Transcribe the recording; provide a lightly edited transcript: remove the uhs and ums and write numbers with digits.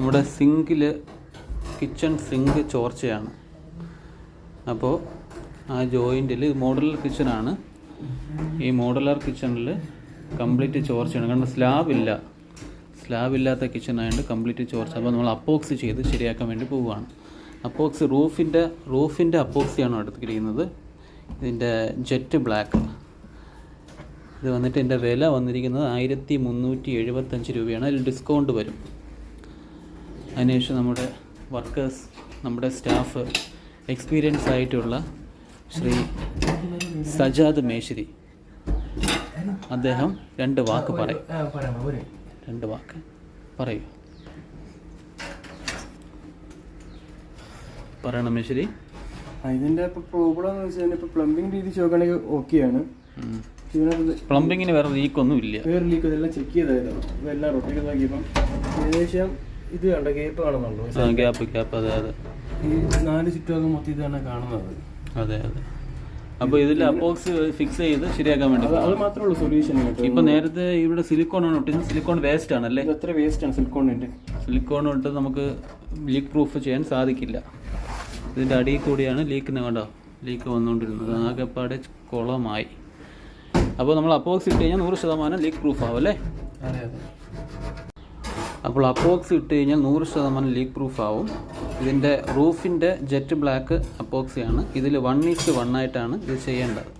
നമ്മുടെ kitchen sink ചോർച്ചയാണ്. അപ്പോൾ ആ ജോയിൻറ്റിൽ മോഡുലർ കിച്ചണാണ്. ഈ മോഡുലർ കിച്ചണിൽ കംപ്ലീറ്റ് ചോർച്ചയാണ്. കാരണം സ്ലാബ് ഇല്ലാത്ത കിച്ചണായതുകൊണ്ട് കംപ്ലീറ്റ് ചോർച്ച. അപ്പോൾ നമ്മൾ അപ്പോക്സി ചെയ്ത് ശരിയാക്കാൻ വേണ്ടി പോവുകയാണ്. അപ്പോക്സി റൂഫിൻ്റെ അപ്പോക്സിയാണ് എടുത്തിരിക്കുന്നത്. ഇതിൻ്റെ ജെറ്റ് ബ്ലാക്ക്. ഇത് വന്നിട്ട് എൻ്റെ വില വന്നിരിക്കുന്നത് 1375 രൂപയാണ്. അതിൽ ഡിസ്കൗണ്ട് വരും. അതിനുശേഷം നമ്മുടെ വർക്കേഴ്സ്, നമ്മുടെ സ്റ്റാഫ്, എക്സ്പീരിയൻസ് ആയിട്ടുള്ള ശ്രീ സജാദ് മേശ്ശേരി, അദ്ദേഹം 2 വാക്ക് പറയും. 2 വാക്ക് പറയൂ. പറയണം മേശ്ശേരി. ഇതിൻ്റെ ഇപ്പോൾ പ്രോബ്ലം എന്ന് വെച്ചാൽ ഇപ്പോൾ പ്ലംബിംഗ് രീതി ചോദിക്കുകയാണെങ്കിൽ ഓക്കെയാണ്. പ്ലംബിങ്ങിന് വേറെ ലീക്കൊന്നും ഇല്ല. വേറെ ലീക്ക് ഇതെല്ലാം ചെക്ക് ചെയ്തായിരുന്നു. ഇതെല്ലാം റൊട്ടേറ്റ് നോക്കിയപ്പം ഏകദേശം ഇത് കണ്ട ഗ്യാപ്പ് കാണുന്നുണ്ടോ? ഗ്യാപ്പ് അതെ. ഈ 4 ചുറ്റുമൊക്കെ മൊത്തം ഇതാണ് കാണുന്നത്. അതെ. അപ്പോൾ ഇതിൽ അപ്പോക്സ് ഫിക്സ് ചെയ്ത് ശരിയാക്കാൻ വേണ്ടി അത് മാത്രമേ ഉള്ളൂ സൊല്യൂഷൻ. ഇപ്പം നേരത്തെ ഇവിടെ സിലിക്കോണാണ് ഒട്ടിച്ചത്. സിലിക്കോൺ വേസ്റ്റ് ആണല്ലേ? എത്ര വേസ്റ്റാണ് സിലിക്കോണിൻ്റെ? സിലിക്കോൺ ഇട്ട് നമുക്ക് ലീക്ക് പ്രൂഫ് ചെയ്യാൻ സാധിക്കില്ല. ഇതിൻ്റെ അടിയിൽ കൂടിയാണ് ലീക്ക് വന്നുകൊണ്ടിരുന്നത്. ആകെപ്പാടെ കുളമായി. അപ്പോൾ നമ്മൾ അപ്പോക്സ് ഇട്ട് കഴിഞ്ഞാൽ 100% ലീക്ക് പ്രൂഫ് ആവും അല്ലേ? അതെ. അപ്പോൾ അപ്പോക്സ് ഇട്ട് കഴിഞ്ഞാൽ 100% ലീക്ക് പ്രൂഫ് ആവും. ഇതിൻ്റെ റൂഫിൻ്റെ ജെറ്റ് ബ്ലാക്ക് അപ്പോക്സിയാണ്. ഇതിൽ 1:1 ആയിട്ടാണ് ഇത് ചെയ്യേണ്ടത്.